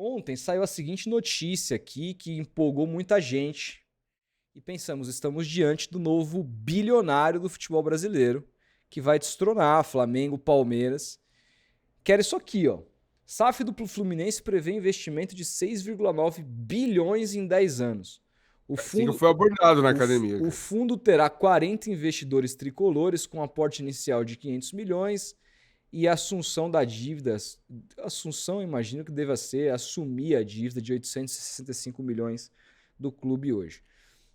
Ontem saiu a seguinte notícia aqui que empolgou muita gente e pensamos, estamos diante do novo bilionário do futebol brasileiro que vai destronar Flamengo, Palmeiras. Quero isso aqui, ó. SAF do Fluminense prevê investimento de 6,9 bilhões em 10 anos. O fundo, foi abordado na academia. O fundo terá 40 investidores tricolores com aporte inicial de 500 milhões e assunção da dívida. Assunção, imagino que deva ser assumir a dívida de 865 milhões do clube hoje.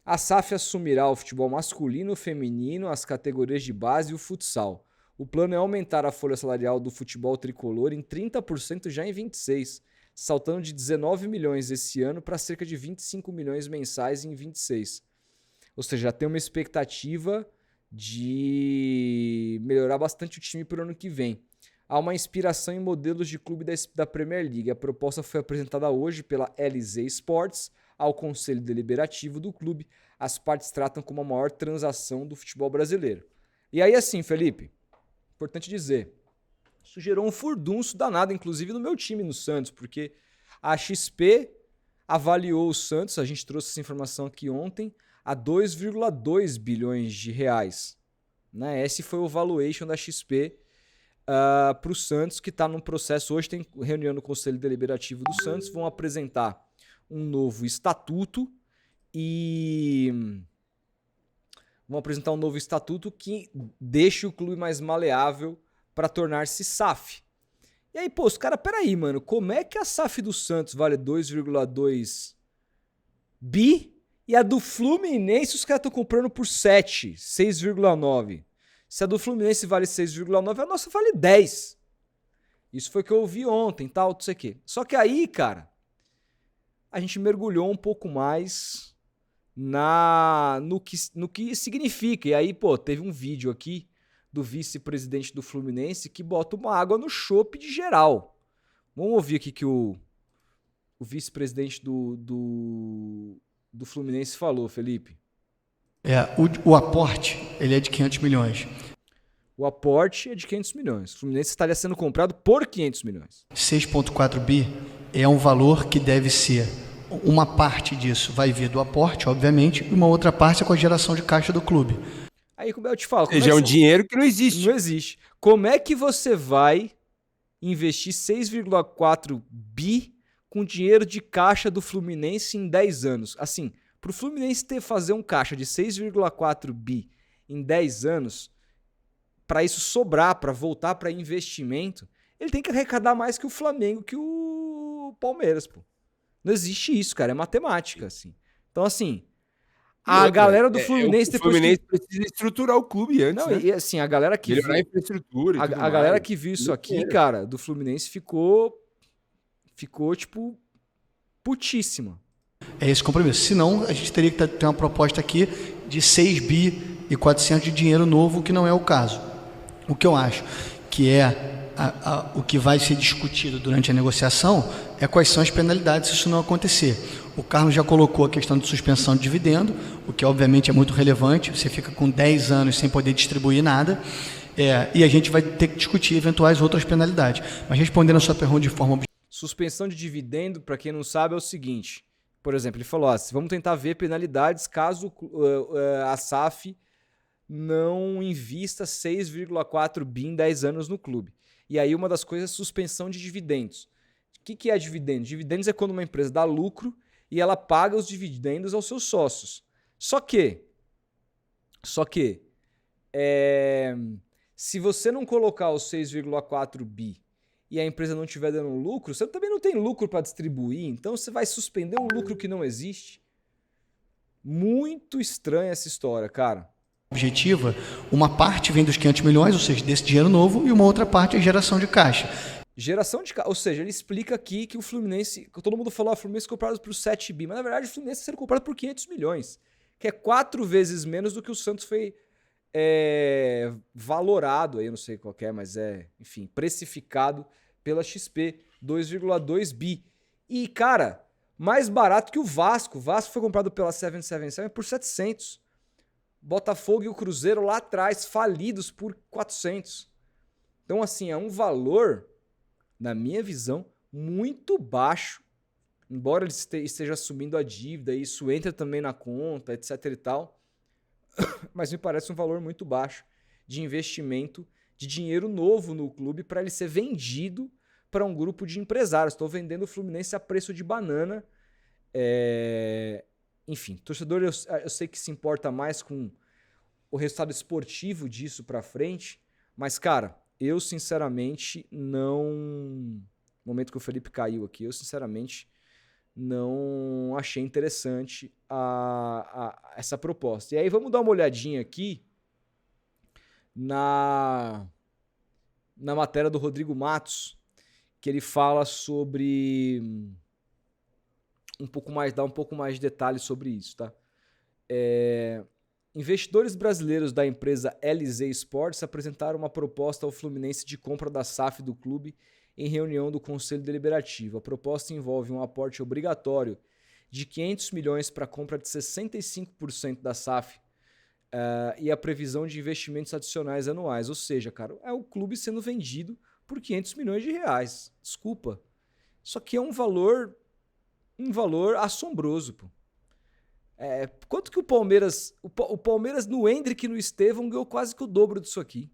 A SAF assumirá o futebol masculino, o feminino, as categorias de base e o futsal. O plano é aumentar a folha salarial do futebol tricolor em 30% já em 26, saltando de 19 milhões esse ano para cerca de 25 milhões mensais em 26. Ou seja, já tem uma expectativa de melhorar bastante o time para o ano que vem. Há uma inspiração em modelos de clube da Premier League. A proposta foi apresentada hoje pela LZ Sports ao Conselho Deliberativo do clube. As partes tratam como a maior transação do futebol brasileiro. E aí assim, Felipe, importante dizer, isso gerou um furdunço danado, inclusive no meu time, no Santos, porque a XP avaliou o Santos, a gente trouxe essa informação aqui ontem, a 2,2 bilhões de reais. Né? Esse foi o valuation da XP para o Santos, que está num processo. Hoje tem reunião no Conselho Deliberativo do Santos, vão apresentar um novo estatuto que deixe o clube mais maleável para tornar-se SAF. E aí, pô, os caras, peraí, mano, como é que a SAF do Santos vale 2,2 bi e a do Fluminense os caras estão comprando por 7, 6,9? Se a do Fluminense vale 6,9, a nossa vale 10. Isso foi o que eu ouvi ontem, tal, não sei o quê. Só que aí, cara, a gente mergulhou um pouco mais no que significa. E aí, pô, teve um vídeo aqui do vice-presidente do Fluminense que bota uma água no chope de geral. Vamos ouvir aqui que o vice-presidente do Fluminense falou, Felipe. O aporte, ele é de 500 milhões. O aporte é de 500 milhões. O Fluminense estaria sendo comprado por 500 milhões. 6,4 bi é um valor que deve ser... Uma parte disso vai vir do aporte, obviamente, e uma outra parte é com a geração de caixa do clube. Aí, como eu te falo... É um dinheiro que não existe. Não existe. Como é que você vai investir 6,4 bi com dinheiro de caixa do Fluminense em 10 anos? Assim, para o Fluminense fazer um caixa de 6,4 bi em 10 anos, para isso sobrar, para voltar para investimento, ele tem que arrecadar mais que o Flamengo, que o Palmeiras, pô. Não existe isso, cara. É matemática, assim. Então, assim, a galera do Fluminense... O Fluminense precisa estruturar o clube antes, não, né? E assim, a galera que melhorar a infraestrutura e tudo a galera que viu isso aqui, cara, do Fluminense ficou, tipo, putíssima. É esse compromisso. Senão, a gente teria que ter uma proposta aqui de 6 bi e 400 de dinheiro novo, que não é o caso. O que eu acho que o que vai ser discutido durante a negociação é quais são as penalidades se isso não acontecer. O Carlos já colocou a questão de suspensão de dividendo, o que obviamente é muito relevante. Você fica com 10 anos sem poder distribuir nada, e a gente vai ter que discutir eventuais outras penalidades. Mas respondendo a sua pergunta de forma objetiva... Suspensão de dividendo, para quem não sabe, é o seguinte. Por exemplo, ele falou, vamos tentar ver penalidades caso a SAF não invista 6,4 bi em 10 anos no clube. E aí uma das coisas é suspensão de dividendos. O que é dividendos? Dividendos é quando uma empresa dá lucro e ela paga os dividendos aos seus sócios. Só que se você não colocar os 6,4 bi e a empresa não estiver dando lucro, você também não tem lucro para distribuir, então você vai suspender um lucro que não existe. Muito estranha essa história, cara. Objetiva, uma parte vem dos 500 milhões, ou seja, desse dinheiro novo, e uma outra parte é geração de caixa. Ou seja, ele explica aqui que o Fluminense, todo mundo falou, o Fluminense comprado por 7 bi, mas na verdade o Fluminense está sendo comprado por 500 milhões, que é 4 vezes menos do que o Santos foi valorado, aí eu não sei qual é, mas enfim, precificado pela XP, 2,2 bi. E, cara, mais barato que o Vasco. O Vasco foi comprado pela 777 por 700. Botafogo e o Cruzeiro lá atrás, falidos por 400. Então, assim, é um valor, na minha visão, muito baixo embora ele esteja assumindo a dívida, isso entra também na conta, etc e tal, mas me parece um valor muito baixo de investimento de dinheiro novo no clube para ele ser vendido para um grupo de empresários. Estou vendendo o Fluminense a preço de banana. Enfim, torcedor eu sei que se importa mais com o resultado esportivo disso para frente, mas, cara, eu sinceramente não... No momento que o Felipe caiu aqui, eu sinceramente não achei interessante essa proposta. E aí vamos dar uma olhadinha aqui na matéria do Rodrigo Matos, que ele fala sobre dá um pouco mais de detalhes sobre isso, tá? Investidores brasileiros da empresa LZ Sports apresentaram uma proposta ao Fluminense de compra da SAF do clube em reunião do Conselho Deliberativo. A proposta envolve um aporte obrigatório de 500 milhões para a compra de 65% da SAF e a previsão de investimentos adicionais anuais. Ou seja, cara, é o clube sendo vendido por 500 milhões de reais. Desculpa. Isso aqui é um valor assombroso, pô. Quanto que o Palmeiras no Endrick e no Estevão ganhou quase que o dobro disso aqui,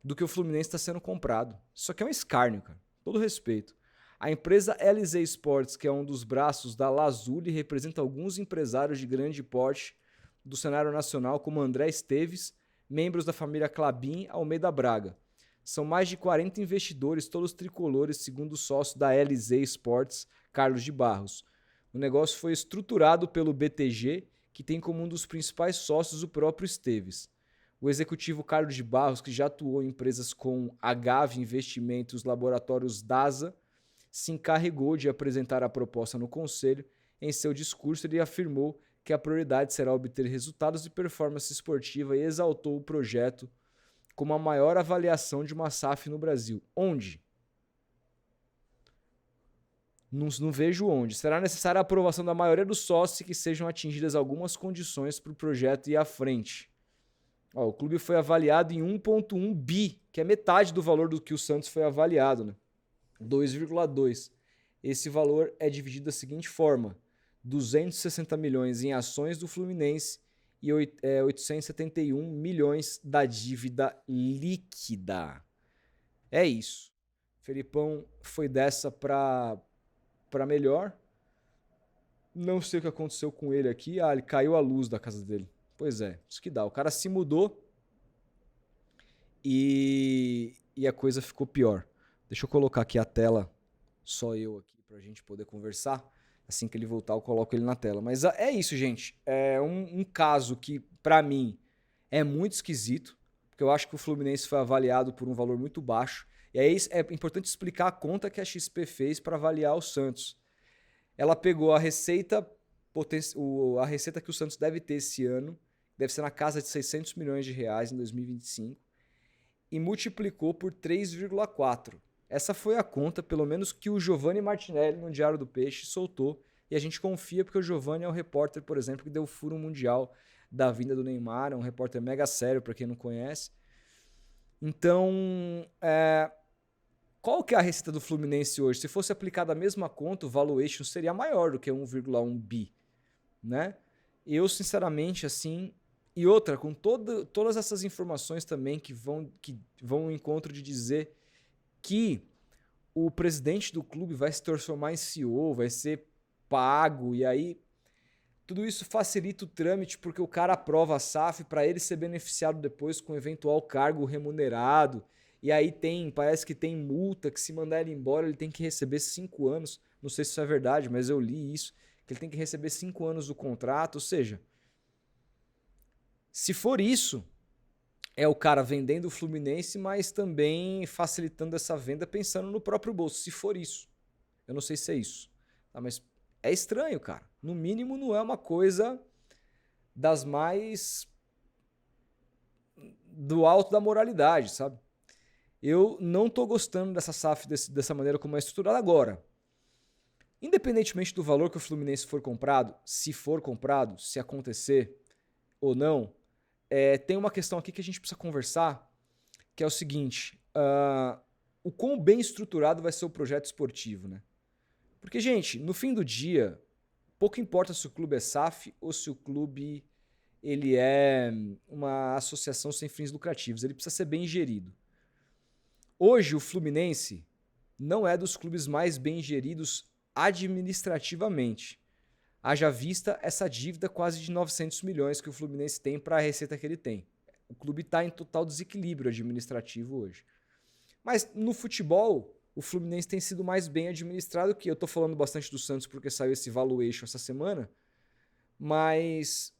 do que o Fluminense está sendo comprado. Isso aqui é um escárnio, cara. Todo respeito. A empresa LZ Sports, que é um dos braços da Lazuli, representa alguns empresários de grande porte do cenário nacional, como André Esteves, membros da família Klabin, Almeida Braga. São mais de 40 investidores, todos tricolores, segundo o sócio da LZ Sports, Carlos de Barros. O negócio foi estruturado pelo BTG, que tem como um dos principais sócios o próprio Esteves. O executivo Carlos de Barros, que já atuou em empresas com Agave Investimentos, Laboratórios DASA, se encarregou de apresentar a proposta no Conselho. Em seu discurso, ele afirmou que a prioridade será obter resultados de performance esportiva e exaltou o projeto como a maior avaliação de uma SAF no Brasil. Onde? Não vejo onde. Será necessária a aprovação da maioria dos sócios e que sejam atingidas algumas condições para o projeto ir à frente. O clube foi avaliado em 1,1 bi, que é metade do valor do que o Santos foi avaliado, né? 2,2. Esse valor é dividido da seguinte forma: 260 milhões em ações do Fluminense e 871 milhões da dívida líquida. É isso. Felipão foi dessa para melhor. Não sei o que aconteceu com ele aqui. Ele caiu a luz da casa dele. Pois é, isso que dá. O cara se mudou e a coisa ficou pior. Deixa eu colocar aqui a tela, só eu aqui, pra gente poder conversar. Assim que ele voltar, eu coloco ele na tela. Mas é isso, gente. É um caso que, pra mim, é muito esquisito, porque eu acho que o Fluminense foi avaliado por um valor muito baixo. E aí é importante explicar a conta que a XP fez para avaliar o Santos. Ela pegou a receita que o Santos deve ter esse ano, deve ser na casa de 600 milhões de reais em 2025, e multiplicou por 3,4. Essa foi a conta, pelo menos, que o Giovanni Martinelli, no Diário do Peixe, soltou. E a gente confia porque o Giovanni é o repórter, por exemplo, que deu o furo mundial da vinda do Neymar. É um repórter mega sério, para quem não conhece. Então, qual que é a receita do Fluminense hoje? Se fosse aplicada a mesma conta, o valuation seria maior do que 1,1 bi, né? Eu, sinceramente, assim... E outra, com todas essas informações também que vão ao encontro de dizer que o presidente do clube vai se transformar em CEO, vai ser pago, e aí tudo isso facilita o trâmite porque o cara aprova a SAF para ele ser beneficiado depois com eventual cargo remunerado, e aí parece que tem multa, que se mandar ele embora ele tem que receber 5 anos, não sei se isso é verdade, mas eu li isso, que ele tem que receber 5 anos do contrato, ou seja, se for isso, é o cara vendendo o Fluminense, mas também facilitando essa venda pensando no próprio bolso, se for isso. Eu não sei se é isso, tá? Mas é estranho, cara. No mínimo não é uma coisa das mais do alto da moralidade, sabe? Eu não tô gostando dessa SAF dessa maneira como é estruturada agora. Independentemente do valor que o Fluminense for comprado, se acontecer ou não, tem uma questão aqui que a gente precisa conversar, que é o seguinte, o quão bem estruturado vai ser o projeto esportivo, né? Porque, gente, no fim do dia, pouco importa se o clube é SAF ou se o clube ele é uma associação sem fins lucrativos. Ele precisa ser bem gerido. Hoje, o Fluminense não é dos clubes mais bem geridos administrativamente. Haja vista essa dívida quase de 900 milhões que o Fluminense tem para a receita que ele tem. O clube está em total desequilíbrio administrativo hoje. Mas no futebol, o Fluminense tem sido mais bem administrado que eu estou falando bastante do Santos porque saiu esse valuation essa semana, mas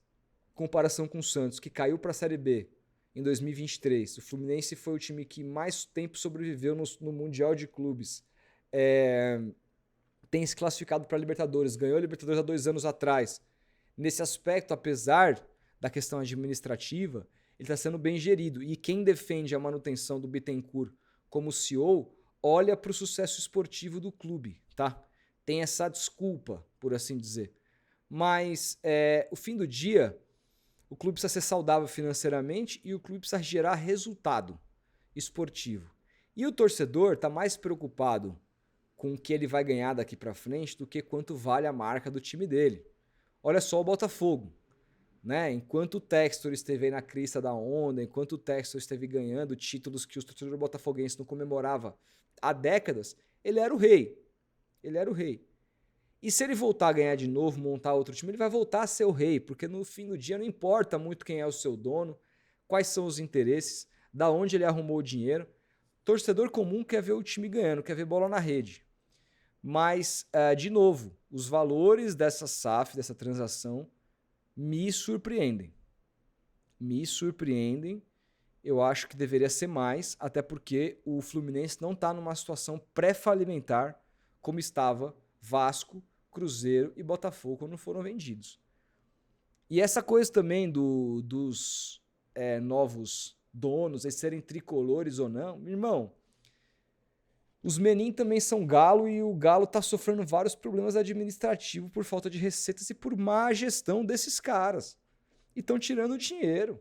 comparação com o Santos, que caiu para a Série B em 2023, o Fluminense foi o time que mais tempo sobreviveu no Mundial de Clubes. Tem se classificado para a Libertadores, ganhou a Libertadores há 2 anos atrás. Nesse aspecto, apesar da questão administrativa, ele está sendo bem gerido. E quem defende a manutenção do Bittencourt como CEO, olha para o sucesso esportivo do clube, tá? Tem essa desculpa, por assim dizer. Mas, o fim do dia, o clube precisa ser saudável financeiramente e o clube precisa gerar resultado esportivo. E o torcedor está mais preocupado com o que ele vai ganhar daqui para frente do que quanto vale a marca do time dele. Olha só o Botafogo. Né? Enquanto o Textor esteve aí na crista da onda, enquanto o Textor esteve ganhando títulos que os torcedores botafoguenses não comemoravam há décadas, ele era o rei. Ele era o rei. E se ele voltar a ganhar de novo, montar outro time, ele vai voltar a ser o rei, porque no fim do dia não importa muito quem é o seu dono, quais são os interesses, da onde ele arrumou o dinheiro. Torcedor comum quer ver o time ganhando, quer ver bola na rede. Mas, de novo, os valores dessa SAF, dessa transação, me surpreendem. Me surpreendem. Eu acho que deveria ser mais, até porque o Fluminense não está numa situação pré-falimentar como estava Vasco, Cruzeiro e Botafogo quando foram vendidos. E essa coisa também dos novos donos, eles serem tricolores ou não, meu irmão, os Menin também são galo e o Galo está sofrendo vários problemas administrativos por falta de receitas e por má gestão desses caras. E estão tirando dinheiro.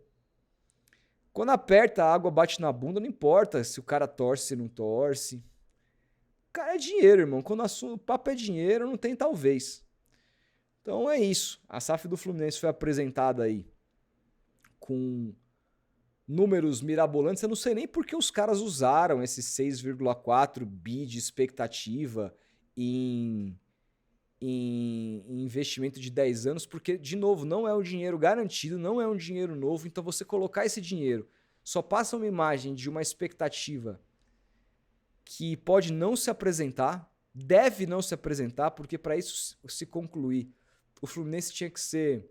Quando aperta, a água bate na bunda, não importa se o cara torce, se não torce. O cara é dinheiro, irmão. Quando o papo é dinheiro, não tem talvez. Então é isso. A SAF do Fluminense foi apresentada aí com números mirabolantes. Eu não sei nem por que os caras usaram esse 6,4 bi de expectativa em investimento de 10 anos, porque, de novo, não é um dinheiro garantido, não é um dinheiro novo, então você colocar esse dinheiro só passa uma imagem de uma expectativa que pode não se apresentar, deve não se apresentar, porque para isso se concluir, o Fluminense tinha que ser,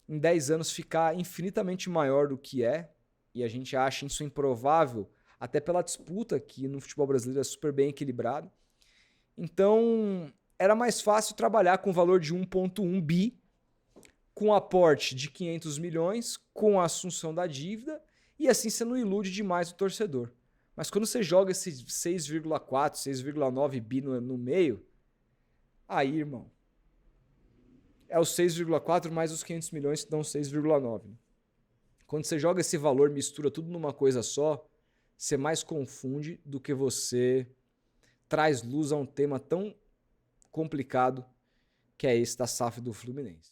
em 10 anos, ficar infinitamente maior do que é, e a gente acha isso improvável, até pela disputa que no futebol brasileiro é super bem equilibrado. Então, era mais fácil trabalhar com o valor de 1,1 bi, com aporte de 500 milhões, com a assunção da dívida, e assim você não ilude demais o torcedor. Mas quando você joga esse 6,4, 6,9 bi no meio, aí, irmão, é os 6,4 mais os 500 milhões que dão 6,9. Quando você joga esse valor, mistura tudo numa coisa só, você mais confunde do que você traz luz a um tema tão complicado que é esse da SAF do Fluminense.